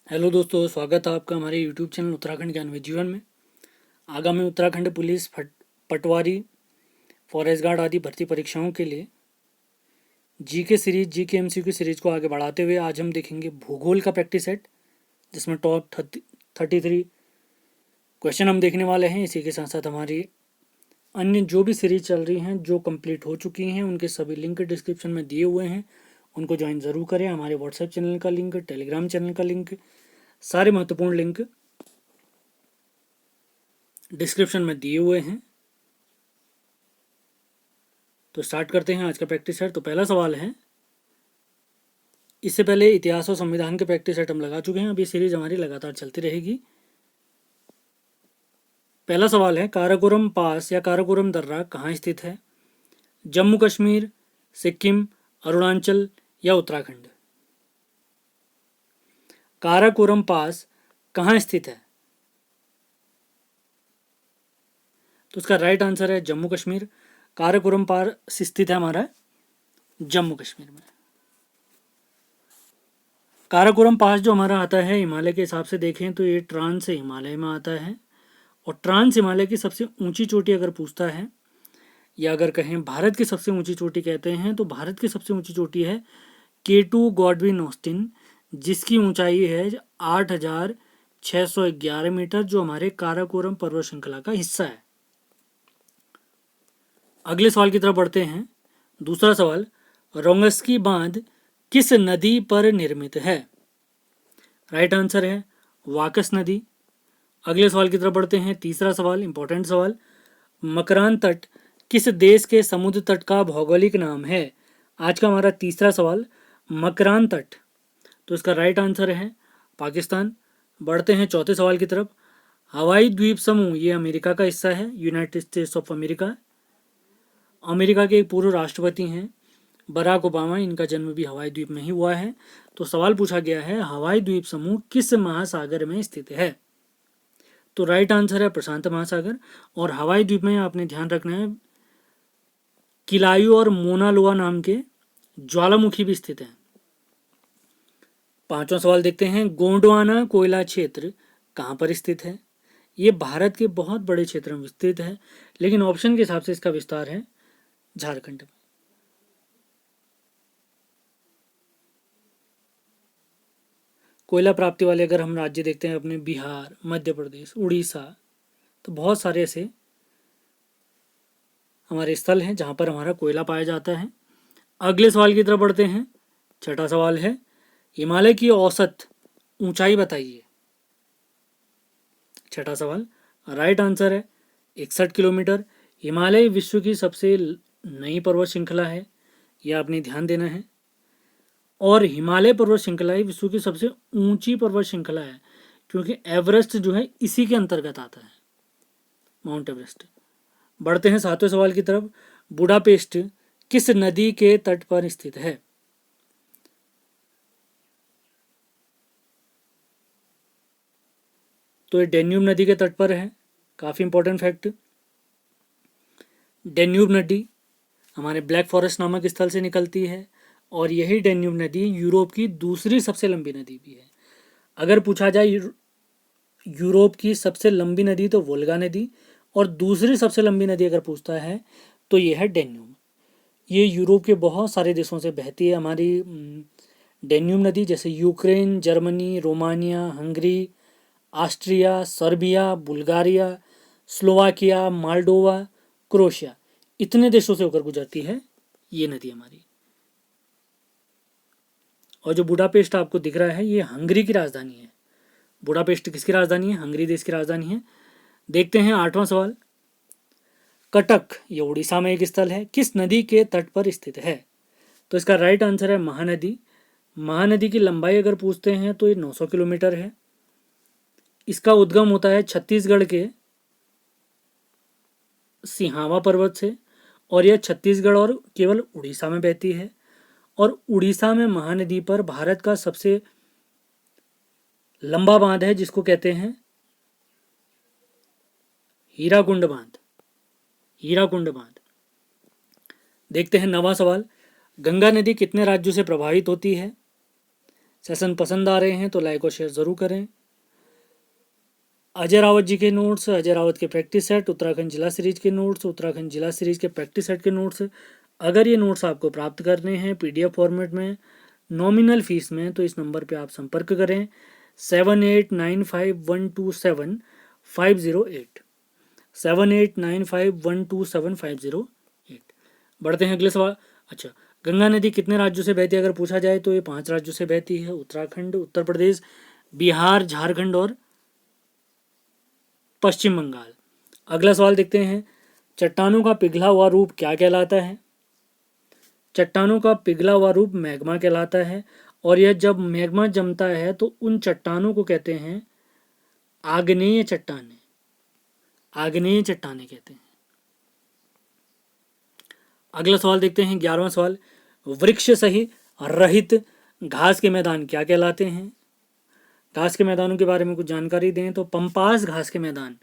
Hello दोस्तों, स्वागत है आपका हमारे यूट्यूब चैनल उत्तराखंड ज्ञान विज्ञान में। आगामी उत्तराखंड पुलिस पटवारी, फॉरेस्ट गार्ड आदि भर्ती परीक्षाओं के लिए GK series, GK MCQ series को आगे बढ़ाते हुए आज हम देखेंगे भूगोल का प्रैक्टिस सेट, जिसमें टॉप 33 क्वेश्चन हम देखने वाले हैं। इसी के साथ साथ हमारी अन्य जो भी सीरीज चल रही हैं, जो कंप्लीट हो चुकी हैं, उनके सभी लिंक डिस्क्रिप्शन में दिए हुए हैं, उनको ज्वाइन ज़रूर करें। हमारे व्हाट्सएप चैनल का लिंक, टेलीग्राम चैनल का लिंक, सारे महत्वपूर्ण लिंक डिस्क्रिप्शन में दिए हुए हैं। तो स्टार्ट करते हैं आज का प्रैक्टिस सेट। तो पहला सवाल है, इससे पहले इतिहास और संविधान के प्रैक्टिस सेट हम लगा चुके हैं, अब ये सीरीज हमारी लगातार चलती रहेगी। पहला सवाल है, काराकोरम पास या काराकोरम दर्रा कहाँ स्थित है? जम्मू कश्मीर, सिक्किम, अरुणाचल या उत्तराखंड? काराकोरम पास कहाँ स्थित है? तो उसका राइट आंसर है जम्मू कश्मीर। काराकोरम पास स्थित है हमारा जम्मू कश्मीर में। काराकोरम पास जो हमारा आता है, हिमालय के हिसाब से देखें तो ये ट्रांस हिमालय में आता है। और ट्रांस हिमालय की सबसे ऊंची चोटी अगर पूछता है, या अगर कहें भारत की सबसे ऊंची चोटी कहते हैं, तो भारत की सबसे ऊंची चोटी है K2 गॉडविन ऑस्टिन, जिसकी ऊंचाई है 8,611 मीटर, जो हमारे काराकोरम पर्वत श्रृंखला का हिस्सा है। अगले सवाल की तरफ बढ़ते हैं। दूसरा सवाल, रोंगस्की बांध किस नदी पर निर्मित है? राइट आंसर है वाकस नदी। अगले सवाल की तरफ बढ़ते हैं। तीसरा सवाल, इंपॉर्टेंट सवाल, मकरान तट किस देश के समुद्र तट का भौगोलिक नाम है? आज का हमारा तीसरा सवाल, मकरान तट, तो इसका राइट आंसर है पाकिस्तान। बढ़ते हैं चौथे सवाल की तरफ। हवाई द्वीप समूह ये अमेरिका का हिस्सा है, United states of America. America के एक पूर्व राष्ट्रपति हैं बराक ओबामा, इनका जन्म भी हवाई द्वीप में ही हुआ है। तो सवाल पूछा गया है, हवाई द्वीप समूह किस महासागर में स्थित है? तो राइट आंसर है प्रशांत महासागर। और हवाई द्वीप में आपने ध्यान रखना है, किलायू और मोना लोआ नाम के ज्वालामुखी भी स्थित है। पांचवा सवाल देखते हैं, गोंडवाना कोयला क्षेत्र कहाँ पर स्थित है? ये भारत के बहुत बड़े क्षेत्र में विस्तृत है, लेकिन ऑप्शन के हिसाब से इसका विस्तार है झारखंड में। कोयला प्राप्ति वाले अगर हम राज्य देखते हैं अपने, बिहार, मध्य प्रदेश, उड़ीसा, तो बहुत सारे ऐसे हमारे स्थल हैं जहाँ पर हमारा कोयला पाया जाता है। अगले सवाल की तरफ बढ़ते हैं। छठा सवाल है, हिमालय की औसत ऊंचाई बताइए। छठा सवाल, राइट आंसर है 61 किलोमीटर। हिमालय विश्व की सबसे नई पर्वत श्रृंखला है, यह आपने ध्यान देना है। और हिमालय पर्वत श्रृंखला ही विश्व की सबसे ऊंची पर्वत श्रृंखला है, क्योंकि एवरेस्ट जो है इसी के अंतर्गत आता है, माउंट एवरेस्ट। बढ़ते हैं सातवें सवाल की तरफ। बुडापेस्ट किस नदी के तट पर स्थित है? तो ये डेन्यूब नदी के तट पर है। काफ़ी इंपॉर्टेंट फैक्ट, डेन्यूब नदी हमारे ब्लैक फॉरेस्ट नामक स्थल से निकलती है, और यही डेन्यूब नदी यूरोप की दूसरी सबसे लंबी नदी भी है। अगर पूछा जाए यूरोप की सबसे लंबी नदी, तो वोल्गा नदी, और दूसरी सबसे लंबी नदी अगर पूछता है तो ये है डेन्यूब। ये यूरोप के बहुत सारे देशों से बहती है हमारी डेन्यूब नदी, जैसे Ukraine, Germany, Romania, Hungary, Austria, Serbia, Bulgaria, Slovakia, Moldova, crochet, इतने देशों से होकर गुजरती है ये नदी हमारी। और जो बुडापेस्ट आपको दिख रहा है, ये हंगरी की राजधानी है। बुडापेस्ट किसकी राजधानी है? हंगरी देश की राजधानी है। देखते हैं आठवां सवाल, कटक ये उड़ीसा में एक स्थल है, किस नदी के तट पर स्थित है? तो इसका राइट आंसर है महानदी। महानदी की लंबाई अगर पूछते हैं तो ये 900 किलोमीटर है। इसका उद्गम होता है छत्तीसगढ़ के सिहावा पर्वत से, और यह छत्तीसगढ़ और केवल उड़ीसा में बहती है। और उड़ीसा में महानदी पर भारत का सबसे लंबा बांध है, जिसको कहते हैं हीराकुंड बांध। हीराकुंड बांध। देखते हैं नवा सवाल, गंगा नदी कितने राज्यों से प्रभावित होती है? सेशन पसंद आ रहे हैं तो लाइक और शेयर ज़रूर करें। अजय रावत जी के नोट्स, अजय रावत के प्रैक्टिस सेट, उत्तराखंड जिला सीरीज के नोट्स, उत्तराखंड जिला सीरीज के प्रैक्टिस सेट के नोट्स, अगर ये नोट्स आपको प्राप्त करने हैं PDF फॉर्मेट में नॉमिनल फीस में तो इस नंबर पे आप संपर्क करें 7895127508 7895127508। बढ़ते हैं अगले सवाल। अच्छा, गंगा नदी कितने राज्यों से बहती है अगर पूछा जाए तो ये 5 राज्यों से बहती है, उत्तराखंड, उत्तर प्रदेश, बिहार, झारखंड और पश्चिम बंगाल। अगला सवाल देखते हैं, चट्टानों का पिघला हुआ रूप क्या कहलाता है? चट्टानों का पिघला हुआ रूप मैग्मा कहलाता है, और यह जब मैग्मा जमता है तो उन चट्टानों को कहते हैं आग्नेय चट्टानें। आग्नेय चट्टानें कहते हैं। अगला सवाल देखते हैं, 11वां सवाल, वृक्ष सही रहित घास के मैदान क्या कहलाते हैं? घास के मैदानों के बारे में कुछ जानकारी दें तो पंपास घास के मैदान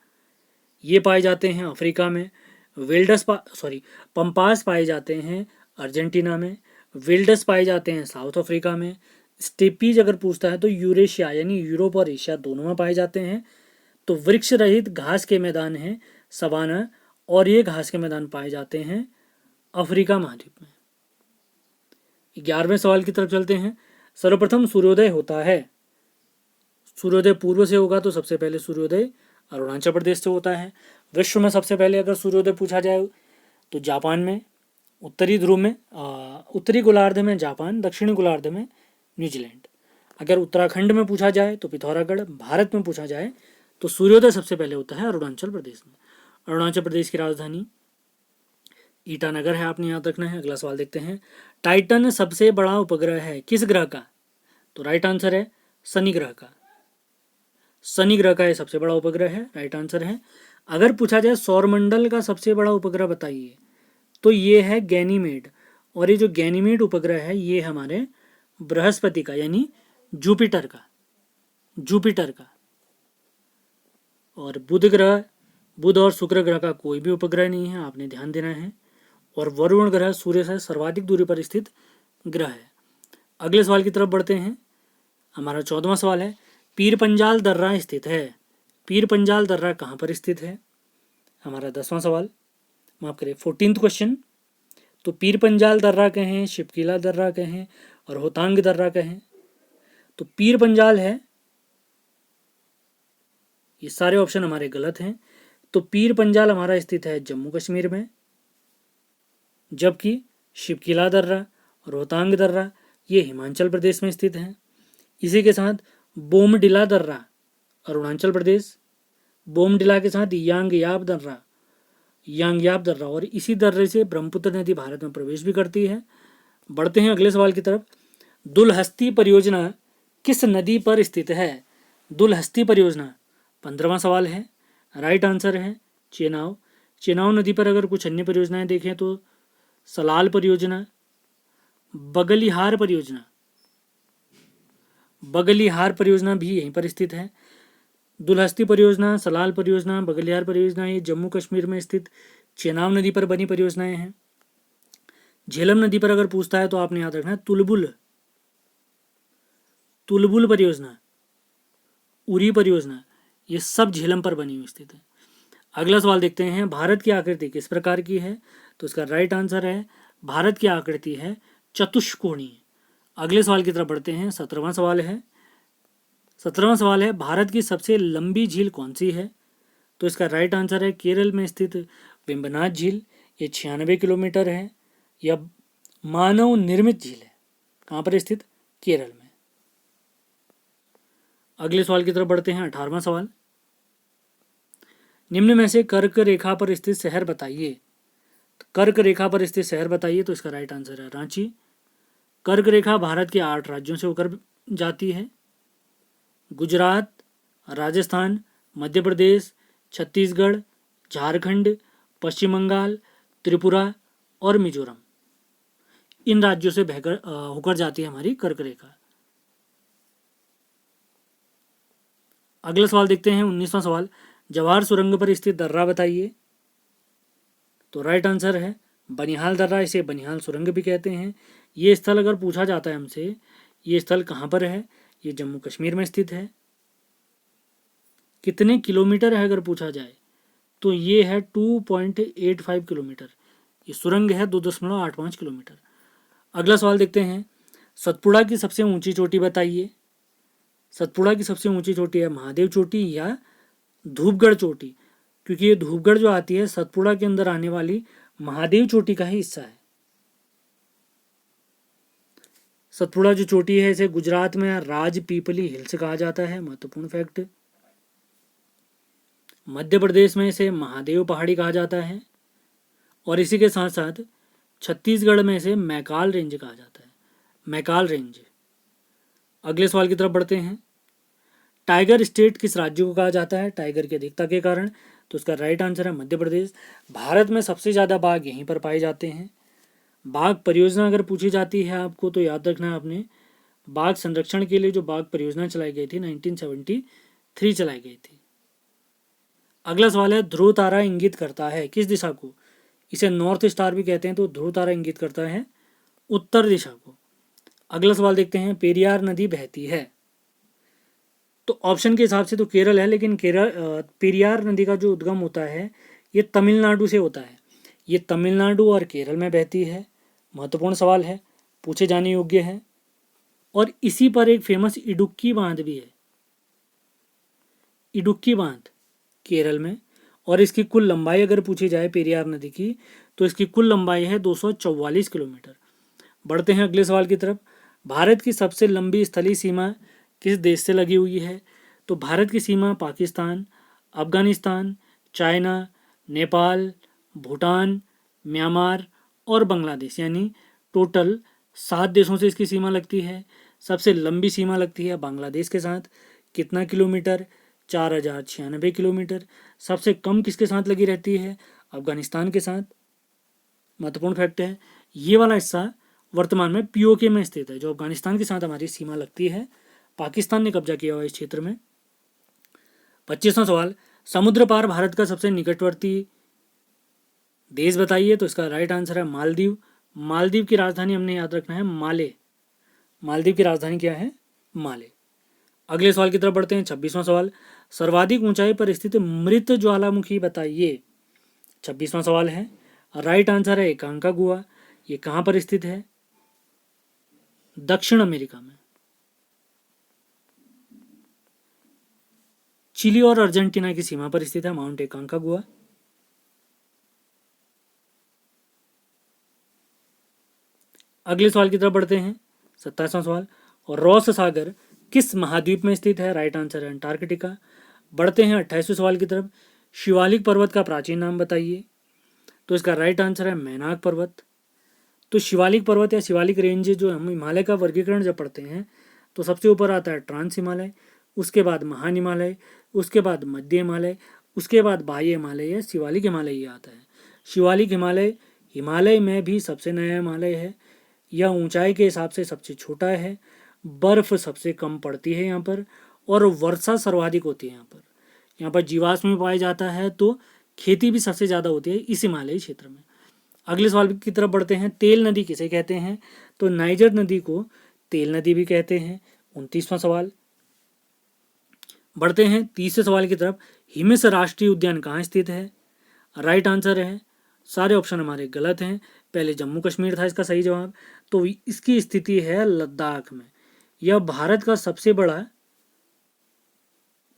ये पाए जाते हैं अफ्रीका में, पंपास पाए जाते हैं अर्जेंटीना में, विल्डस पाए जाते हैं साउथ अफ्रीका में, स्टेपीज अगर पूछता है तो यूरेशिया यानी यूरोप और एशिया दोनों में पाए जाते हैं। तो वृक्ष रहित घास के मैदान हैं सवाना, और ये घास के मैदान पाए जाते हैं अफ्रीका महाद्वीप में। 11वें सवाल की तरफ चलते हैं, सर्वप्रथम सूर्योदय होता है, सूर्योदय पूर्व से होगा तो सबसे पहले सूर्योदय अरुणाचल प्रदेश से होता है। विश्व में सबसे पहले अगर सूर्योदय पूछा जाए तो जापान में, उत्तरी ध्रुव में, उत्तरी गोलार्ध में जापान, दक्षिणी गोलार्ध में न्यूजीलैंड। अगर उत्तराखंड में पूछा जाए तो पिथौरागढ़, भारत में पूछा जाए तो सूर्योदय सबसे पहले होता है अरुणाचल प्रदेश में। अरुणाचल प्रदेश की राजधानी ईटानगर है, आपने याद रखना है। अगला सवाल देखते हैं, टाइटन सबसे बड़ा उपग्रह है किस ग्रह का? तो राइट आंसर है शनि ग्रह का। शनि ग्रह का ये सबसे बड़ा उपग्रह है, राइट आंसर है। अगर पूछा जाए सौरमंडल का सबसे बड़ा उपग्रह बताइए तो ये है गैनीमेड, और ये जो गैनीमेड उपग्रह है ये हमारे बृहस्पति का यानी जुपिटर का। और बुध और शुक्र ग्रह का कोई भी उपग्रह नहीं है, आपने ध्यान देना है। और वरुण ग्रह सूर्य से सर्वाधिक दूरी पर स्थित ग्रह है। अगले सवाल की तरफ बढ़ते हैं। हमारा 14वां सवाल है, पीर पंजाल दर्रा स्थित है। पीर पंजाल दर्रा कहाँ पर स्थित है? हमारा 10वां सवाल, माफ करें 14th क्वेश्चन। तो पीर पंजाल दर्रा कहें, शिपकीला दर्रा कहें और होतांग दर्रा कहें, तो पीर पंजाल है, ये सारे ऑप्शन हमारे गलत हैं। तो पीर पंजाल हमारा स्थित है जम्मू कश्मीर में, जबकि शिपकीला दर्रा, रोहतांग दर्रा ये हिमाचल प्रदेश में स्थित है। इसी के साथ बोमडिला दर्रा अरुणाचल प्रदेश, बोमडिला के साथ यांगयाब दर्रा, और इसी दर्रे से ब्रह्मपुत्र नदी भारत में प्रवेश भी करती है। बढ़ते हैं अगले सवाल की तरफ। दुलहस्ती परियोजना किस नदी पर स्थित है? दुलहस्ती परियोजना 15वां सवाल है, राइट आंसर है चेनाब। चेनाब नदी पर अगर कुछ अन्य परियोजनाएं देखें तो सलाल परियोजना, बगलिहार परियोजना भी यहीं पर स्थित है। दुलहस्ती परियोजना, सलाल परियोजना, बगलिहार परियोजना ये जम्मू कश्मीर में स्थित चेनाब नदी पर बनी परियोजनाएं हैं। झेलम नदी पर अगर पूछता है तो आपने याद रखना है तुलबुल परियोजना, उरी परियोजना, ये सब झेलम पर बनी हुई स्थित है। अगला सवाल देखते हैं, भारत की आकृति किस प्रकार की है? तो इसका राइट आंसर है भारत की आकृति है चतुष्कोणीय। अगले सवाल की तरफ बढ़ते हैं। 17वां सवाल है, भारत की सबसे लंबी झील कौन सी है? तो इसका राइट आंसर है केरल में स्थित वेम्बनाथ झील, ये 96 किलोमीटर है। यह मानव निर्मित झील है, कहाँ पर स्थित? केरल में। अगले सवाल की तरफ बढ़ते हैं। 18वां सवाल, निम्न में से कर्क रेखा पर स्थित शहर बताइए। कर्क रेखा पर स्थित शहर बताइए, तो इसका राइट आंसर है रांची। कर्क रेखा भारत के 8 राज्यों से होकर जाती है, गुजरात, राजस्थान, मध्य प्रदेश, छत्तीसगढ़, झारखंड, पश्चिम बंगाल, त्रिपुरा और मिजोरम, इन राज्यों से बहकर होकर जाती है हमारी कर्क रेखा। अगला सवाल देखते हैं। 19वां सवाल, जवाहर सुरंग पर स्थित दर्रा बताइए। तो राइट आंसर है बनिहाल दर्रा, इसे बनिहाल सुरंग भी कहते हैं। ये स्थल अगर पूछा जाता है हमसे ये स्थल कहाँ पर है? ये जम्मू कश्मीर में स्थित है। कितने किलोमीटर है अगर पूछा जाए तो ये है 2.85 किलोमीटर। ये सुरंग है 2.85 किलोमीटर। अगला सवाल देखते हैं, सतपुड़ा की सबसे ऊंची चोटी बताइए। सतपुड़ा की सबसे ऊंची चोटी है महादेव चोटी या धूपगढ़ चोटी, क्योंकि ये धूपगढ़ जो आती है सतपुड़ा के अंदर आने वाली महादेव चोटी का ही हिस्सा है। सतपुड़ा जो चोटी है इसे गुजरात में राज पीपली हिल्स कहा जाता है, महत्वपूर्ण फैक्ट। मध्य प्रदेश में इसे महादेव पहाड़ी कहा जाता है और इसी के साथ साथ छत्तीसगढ़ में इसे मैकाल रेंज कहा जाता है, मैकाल रेंज। अगले सवाल की तरफ बढ़ते हैं, टाइगर स्टेट किस राज्य को कहा जाता है टाइगर की अधिकता के कारण? तो इसका राइट आंसर है मध्य प्रदेश। भारत में सबसे ज़्यादा बाघ यहीं पर पाए जाते हैं। बाघ परियोजना अगर पूछी जाती है आपको तो याद रखना है आपने, बाघ संरक्षण के लिए जो बाघ परियोजना चलाई गई थी 1973 चलाई गई थी। अगला सवाल है, ध्रुव तारा इंगित करता है किस दिशा को? इसे नॉर्थ स्टार भी कहते हैं, तो ध्रुव तारा इंगित करता है उत्तर दिशा को। अगला सवाल देखते हैं, पेरियार नदी बहती है, तो ऑप्शन के हिसाब से तो केरल है, लेकिन पेरियार नदी का जो उद्गम होता है ये तमिलनाडु से होता है। ये तमिलनाडु और केरल में बहती है। महत्वपूर्ण सवाल है, पूछे जाने योग्य है। और इसी पर एक फेमस इडुक्की बांध भी है, इडुक्की बांध केरल में। और इसकी कुल लंबाई अगर पूछी जाए पेरियार नदी की तो इसकी कुल लंबाई है 244 किलोमीटर। बढ़ते हैं अगले सवाल की तरफ, भारत की सबसे लंबी स्थलीय सीमा किस देश से लगी हुई है? तो भारत की सीमा पाकिस्तान, अफगानिस्तान, चाइना, नेपाल, भूटान, म्यांमार और बांग्लादेश, यानी टोटल 7 देशों से इसकी सीमा लगती है। सबसे लंबी सीमा लगती है बांग्लादेश के साथ, कितना किलोमीटर? 4096 किलोमीटर। सबसे कम किसके साथ लगी रहती है? अफगानिस्तान के साथ। महत्वपूर्ण फैक्ट है, ये वाला हिस्सा वर्तमान में पीओके में स्थित है, जो अफगानिस्तान के साथ हमारी सीमा लगती है। पाकिस्तान ने कब्जा किया हुआ इस क्षेत्र में। 25वां सवाल, समुद्र पार भारत का सबसे निकटवर्ती देश बताइए। तो इसका राइट आंसर है मालदीव। मालदीव की राजधानी हमने याद रखना है माले। मालदीव की राजधानी क्या है? माले। अगले सवाल की तरफ बढ़ते हैं, 26वां सवाल, सर्वाधिक ऊंचाई पर स्थित मृत ज्वालामुखी बताइए। 26वां सवाल है, राइट आंसर है एकांकागुआ। ये कहाँ पर स्थित है? दक्षिण अमेरिका में, चिली और अर्जेंटीना की सीमा पर स्थित है माउंट एकांकागुआ। अगले सवाल की तरफ बढ़ते हैं, 27वां सवाल, और रॉस सागर किस महाद्वीप में स्थित है? राइट आंसर है अंटार्कटिका। बढ़ते हैं 28वें सवाल की तरफ, शिवालिक पर्वत का प्राचीन नाम बताइए। तो इसका राइट आंसर है मैनाक पर्वत। तो शिवालिक पर्वत या शिवालिक रेंज जो हम हिमालय का वर्गीकरण जब पढ़ते हैं तो सबसे ऊपर आता है ट्रांस हिमालय, उसके बाद महान हिमालय, उसके बाद मध्य हिमालय, उसके बाद बाह्य हिमालय या शिवालिक हिमालय ये आता है। शिवालिक हिमालय हिमालय में भी सबसे नया हिमालय है। यह ऊंचाई के हिसाब से सबसे छोटा है, बर्फ सबसे कम पड़ती है यहाँ पर, और वर्षा सर्वाधिक होती है यहाँ पर। यहाँ पर जीवाश्म भी पाया जाता है, तो खेती भी सबसे ज़्यादा होती है इस हिमालयी क्षेत्र में। अगले सवाल की तरफ बढ़ते हैं, तेल नदी किसे कहते हैं? तो नाइजर नदी को तेल नदी भी कहते हैं। 29वां सवाल। बढ़ते हैं 30वें सवाल की तरफ, हिमिस राष्ट्रीय उद्यान कहाँ स्थित है? राइट आंसर है, सारे ऑप्शन हमारे गलत हैं। पहले जम्मू कश्मीर था इसका सही जवाब, तो इसकी स्थिति है लद्दाख में। यह भारत का सबसे बड़ा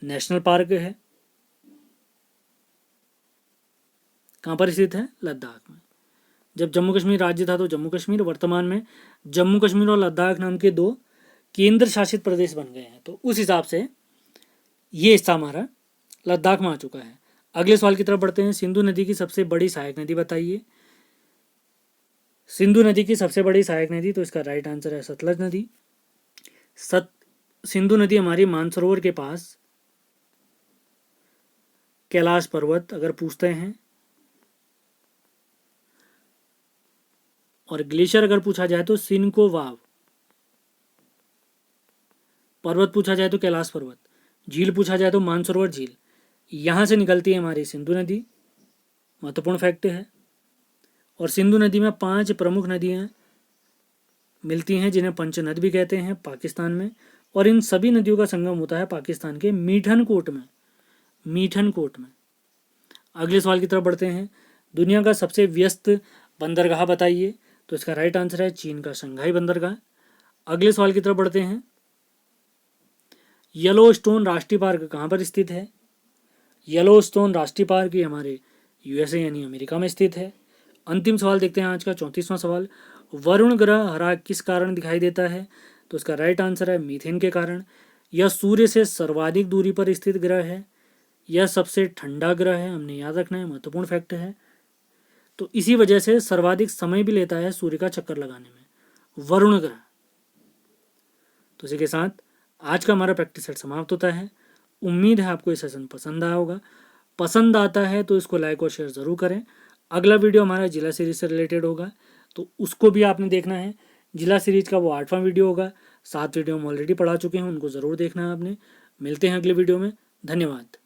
नेशनल पार्क है। कहाँ पर स्थित है? लद्दाख में। जब जम्मू कश्मीर राज्य था तो जम्मू कश्मीर, वर्तमान में जम्मू कश्मीर और लद्दाख नाम के 2 केंद्र शासित प्रदेश बन गए हैं, तो उस हिसाब से ये हिस्सा हमारा लद्दाख में आ चुका है। अगले सवाल की तरफ बढ़ते हैं, सिंधु नदी की सबसे बड़ी सहायक नदी बताइए। सिंधु नदी की सबसे बड़ी सहायक नदी, तो इसका राइट आंसर है सतलज नदी। सिंधु नदी हमारी मानसरोवर के पास, कैलाश पर्वत अगर पूछते हैं, और ग्लेशियर अगर पूछा जाए तो सिनको वाव, पर्वत पूछा जाए तो कैलाश पर्वत, झील पूछा जाए तो मानसरोवर झील, यहाँ से निकलती है हमारी सिंधु नदी। महत्वपूर्ण फैक्ट है। और सिंधु नदी में 5 प्रमुख नदियाँ मिलती हैं, जिन्हें पंचनद भी कहते हैं पाकिस्तान में, और इन सभी नदियों का संगम होता है पाकिस्तान के मीठनकोट में। मीठनकोट में। अगले सवाल की तरफ बढ़ते हैं। दुनिया का सबसे व्यस्त बंदरगाह बताइए। तो इसका राइट आंसर है चीन का शंघाई बंदरगाह। अगले सवाल की तरफ बढ़ते हैं। येलोस्टोन राष्ट्रीय पार्क कहाँ पर स्थित है? येलोस्टोन राष्ट्रीय पार्क ये हमारे यूएसए यानी अमेरिका में स्थित है। अंतिम सवाल देखते हैं आज का 34वां सवाल। वरुण ग्रह हरा किस कारण दिखाई देता है? तो इसका राइट आंसर है मीथेन के कारण। यह सूर्य से सर्वाधिक दूरी पर स्थित ग्रह है। यह सबसे ठंडा ग्रह है, हमने याद रखना है, महत्वपूर्ण फैक्ट है। तो इसी वजह से सर्वाधिक समय भी लेता है सूर्य का चक्कर लगाने में वरुण ग्रह। तो इसी के साथ आज का हमारा प्रैक्टिस सेट समाप्त होता है। उम्मीद है आपको ये सेशन पसंद आया होगा। पसंद आता है तो इसको लाइक और शेयर ज़रूर करें। अगला वीडियो हमारा जिला सीरीज से रिलेटेड होगा, तो उसको भी आपने देखना है। जिला सीरीज का वो 8वां वीडियो होगा। 7 वीडियो हम ऑलरेडी पढ़ा चुके हैं, उनको ज़रूर देखना है आपने। मिलते हैं अगले वीडियो में। धन्यवाद।